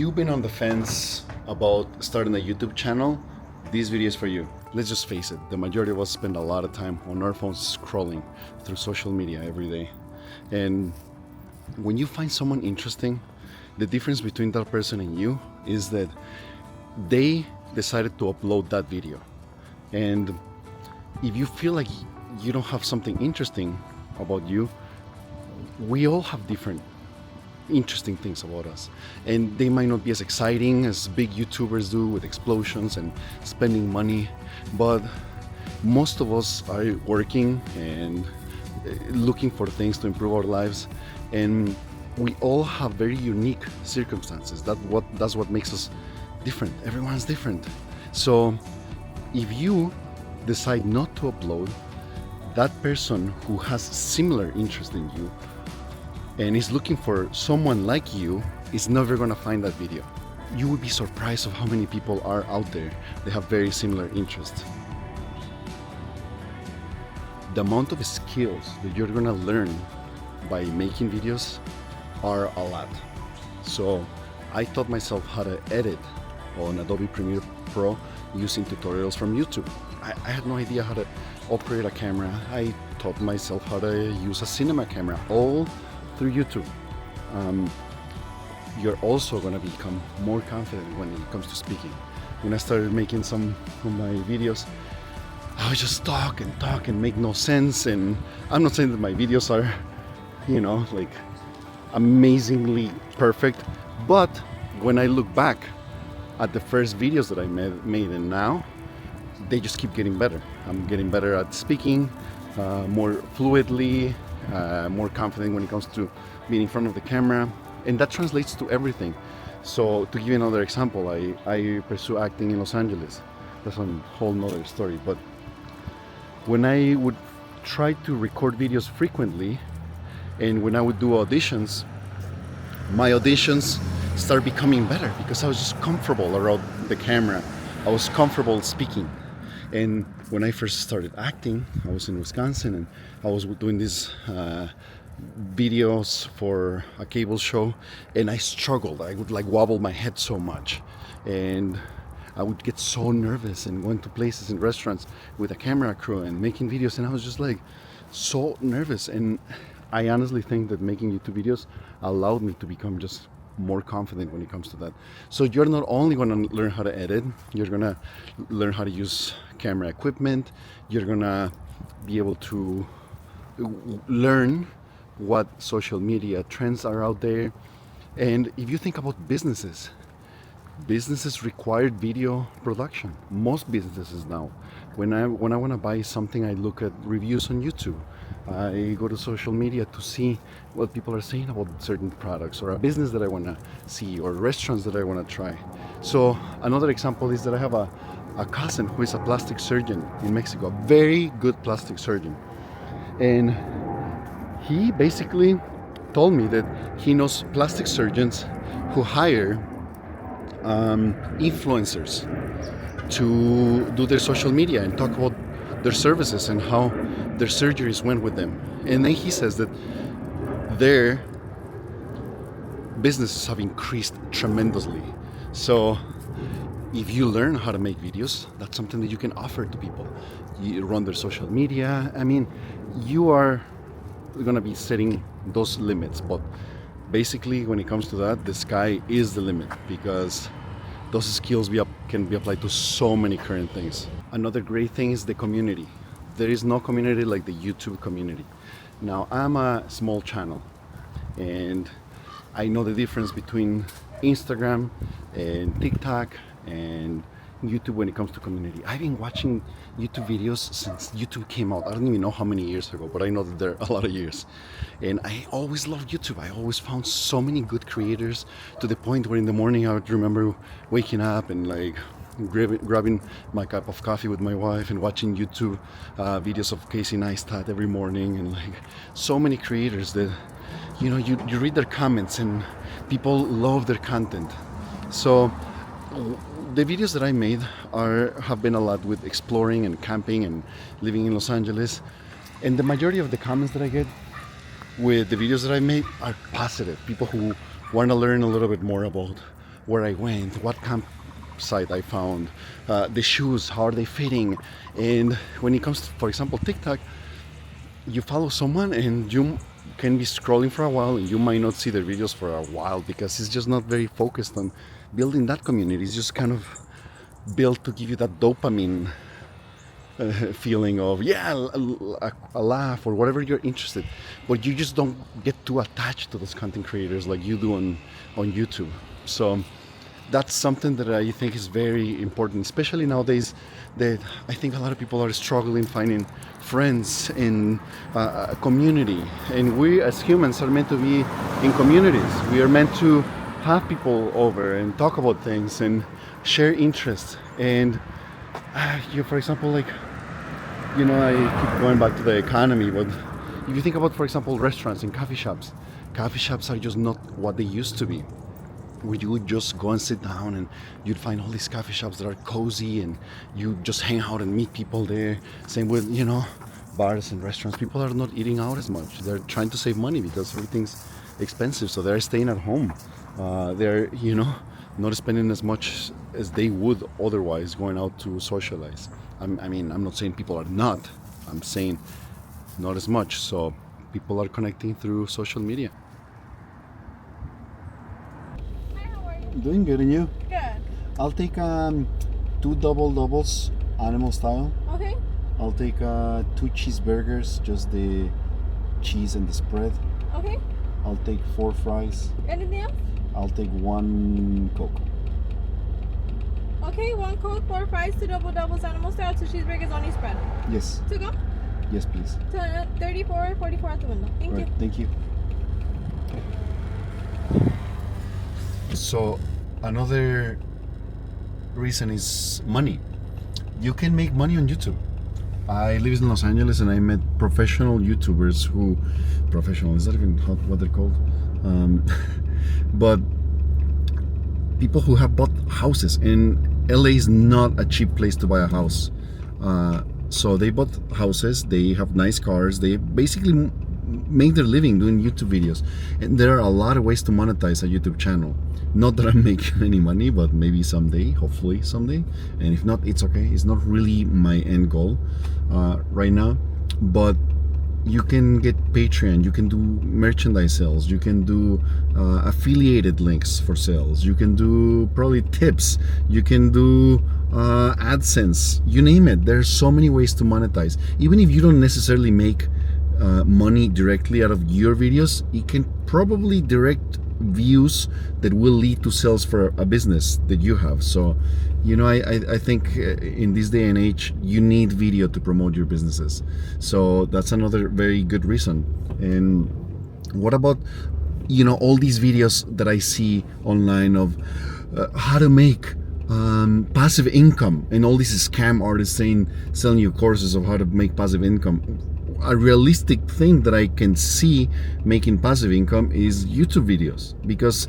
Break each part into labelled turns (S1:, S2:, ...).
S1: you've been on the fence about starting a YouTube channel, this video is for you. Let's just face it, the majority of us spend a lot of time on our phones scrolling through social media every day. And when you find someone interesting, the difference between that person and you is that they decided to upload that video. And if you feel like you don't have something interesting about you, we all have different interesting things about us, and they might not be as exciting as big YouTubers do with explosions and spending money, but most of us are working and looking for things to improve our lives, and we all have very unique circumstances. That's what makes us different. Everyone's different. So if you decide not to upload, that person who has similar interest in you and is looking for someone like you is never gonna find that video. You would be surprised of how many people are out there that have very similar interests. The amount of skills that you're gonna learn by making videos are a lot. So I taught myself how to edit on Adobe Premiere Pro using tutorials from YouTube. I had no idea how to operate a camera. I taught myself how to use a cinema camera, all through YouTube. You're also going to become more confident when it comes to speaking. When I started making some of my videos, I would just talk and make no sense. And I'm not saying that my videos are, like amazingly perfect, but when I look back at the first videos that I made and now, they just keep getting better. I'm getting better at speaking, more fluidly, more confident when it comes to being in front of the camera, and that translates to everything. So to give you another example, I pursue acting in Los Angeles. That's a whole nother story. But when I would try to record videos frequently, and when I would do auditions, my auditions started becoming better because I was just comfortable around the camera. I was comfortable speaking. And when I first started acting, I was in Wisconsin and I was doing these videos for a cable show, and I struggled. I would wobble my head so much, and I would get so nervous and went to places in restaurants with a camera crew and making videos, and I was just so nervous. And I honestly think that making YouTube videos allowed me to become just more confident when it comes to that. So you're not only going to learn how to edit, you're going to learn how to use camera equipment, you're going to be able to learn what social media trends are out there. And if you think about businesses require video production. Most businesses now, when I want to buy something, I look at reviews on YouTube. I go to social media to see what people are saying about certain products, or a business that I want to see, or restaurants that I want to try. So another example is that I have a cousin who is a plastic surgeon in Mexico, a very good plastic surgeon. And he basically told me that he knows plastic surgeons who hire influencers to do their social media and talk about their services and how their surgeries went with them. And then he says that their businesses have increased tremendously. So if you learn how to make videos, that's something that you can offer to people. You run their social media. I mean, you are going to be setting those limits, but basically when it comes to that, the sky is the limit, because those skills can be applied to so many current things. Another great thing is the community. There is no community like the YouTube community. Now, I'm a small channel, and I know the difference between Instagram and TikTok and YouTube when it comes to community. I've been watching YouTube videos since YouTube came out. I don't even know how many years ago, but I know that there are a lot of years. And I always loved YouTube. I always found so many good creators, to the point where in the morning I would remember waking up and grabbing my cup of coffee with my wife and watching YouTube videos of Casey Neistat every morning, and so many creators that you read their comments and people love their content. So the videos that I made have been a lot with exploring and camping and living in Los Angeles, and the majority of the comments that I get with the videos that I made are positive. People who want to learn a little bit more about where I went, what campsite I found, the shoes, how are they fitting. And when it comes to, for example, TikTok, you follow someone and you can be scrolling for a while and you might not see their videos for a while because it's just not very focused on building that community. It's just kind of built to give you that dopamine feeling of a laugh or whatever you're interested, but you just don't get too attached to those content creators like you do on YouTube. So that's something that I think is very important, especially nowadays that I think a lot of people are struggling finding friends in a community. And we as humans are meant to be in communities. We are meant to have people over and talk about things and share interests. And for example, like, I keep going back to the economy, but if you think about, for example, restaurants and coffee shops are just not what they used to be, where you would just go and sit down and you'd find all these coffee shops that are cozy and you just hang out and meet people there. Same with, bars and restaurants. People are not eating out as much. They're trying to save money because everything's expensive, so they're staying at home. They're, not spending as much as they would otherwise going out to socialize. I'm not saying people are not. I'm saying not as much. So people are connecting through social media.
S2: Hi, how are you?
S1: Doing good, and you?
S2: Good.
S1: I'll take 2 doubles, animal style.
S2: Okay.
S1: I'll take 2 cheeseburgers, just the cheese and the spread.
S2: Okay.
S1: I'll take 4 fries.
S2: Anything else?
S1: I'll take 1 Coke.
S2: Okay, 1 Coke, 4 fries, 2 doubles, animal style, 2 cheeseburgers on each spread.
S1: Yes.
S2: To go?
S1: Yes, please.
S2: 34.44 at the window. Thank you.
S1: Thank you. So another reason is money. You can make money on YouTube. I live in Los Angeles and I met professional YouTubers is that even what they're called? But people who have bought houses, and LA is not a cheap place to buy a house. So they bought houses, they have nice cars, they basically make their living doing YouTube videos. And there are a lot of ways to monetize a YouTube channel. Not that I'm making any money, but maybe someday, hopefully someday. And if not, it's okay. It's not really my end goal right now. But you can get Patreon, you can do merchandise sales, you can do affiliated links for sales, you can do probably tips, you can do AdSense, you name it. There's so many ways to monetize. Even if you don't necessarily make money directly out of your videos, you can probably direct views that will lead to sales for a business that you have. So I think in this day and age you need video to promote your businesses. So that's another very good reason. And what about all these videos that I see online of how to make passive income, and all these scam artists selling you courses of how to make passive income. A realistic thing that I can see making passive income is YouTube videos, because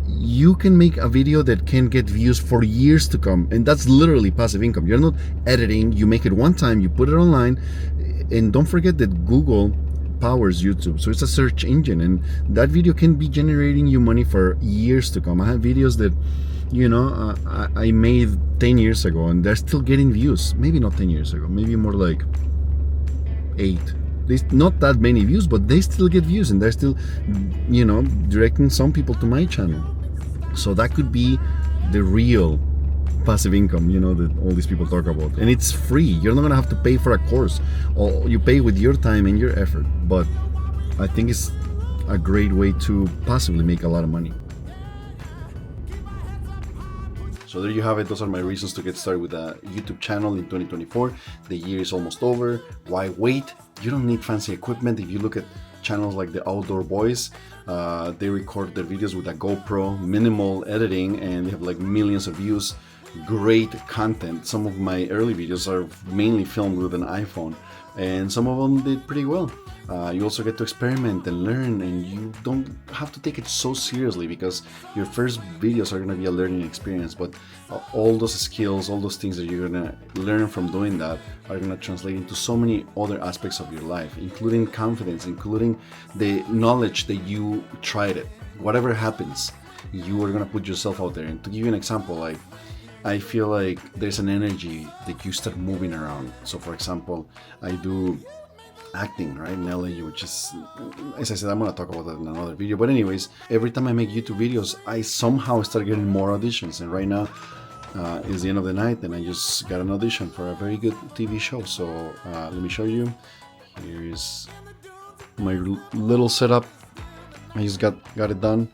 S1: you can make a video that can get views for years to come, and that's literally passive income. You're not editing, you make it one time, you put it online. And don't forget that Google powers YouTube, so it's a search engine, and that video can be generating you money for years to come. I have videos that I made 10 years ago and they're still getting views. Maybe not 10 years ago, maybe more like 8. There's not that many views, but they still get views, and they're still directing some people to my channel. So that could be the real passive income, that all these people talk about. And it's free. You're not gonna have to pay for a course, or you pay with your time and your effort. But I think it's a great way to passively make a lot of money. So there you have it. Those are my reasons to get started with a YouTube channel in 2024. The year is almost over. Why wait? You don't need fancy equipment. If you look at channels like the Outdoor Boys, they record their videos with a GoPro, minimal editing, and they have like millions of views. Great content. Some of my early videos are mainly filmed with an iPhone, and some of them did pretty well. You also get to experiment and learn, and you don't have to take it so seriously, because your first videos are going to be a learning experience, but all those skills, all those things that you're going to learn from doing that are going to translate into so many other aspects of your life, including confidence, including the knowledge that you tried it. Whatever happens, you are gonna put yourself out there. And to give you an example, like I feel like there's an energy that you start moving around. So for example, I do acting, right, in LA, which is, as I said, I'm gonna talk about that in another video. But anyways, every time I make YouTube videos, I somehow start getting more auditions. And right now, it's the end of the night, and I just got an audition for a very good TV show. So let me show you. Here is my little setup. I just got it done,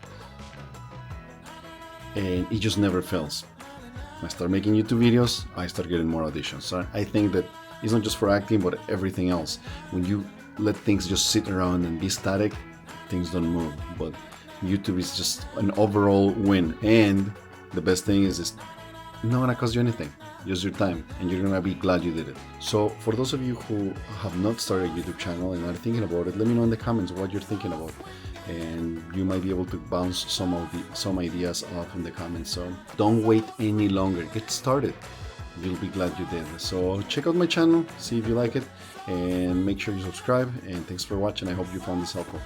S1: and it just never fails. I start making YouTube videos, I start getting more auditions. So I think that it's not just for acting, but everything else. When you let things just sit around and be static, things don't move. But YouTube is just an overall win. And the best thing is it's not gonna cost you anything, just your time, and you're gonna be glad you did it. So for those of you who have not started a YouTube channel and are thinking about it, let me know in the comments what you're thinking about, and you might be able to bounce some ideas off in the comments. So don't wait any longer, get started. You'll be glad you did. So check out my channel, see if you like it, and make sure you subscribe. And thanks for watching. I hope you found this helpful.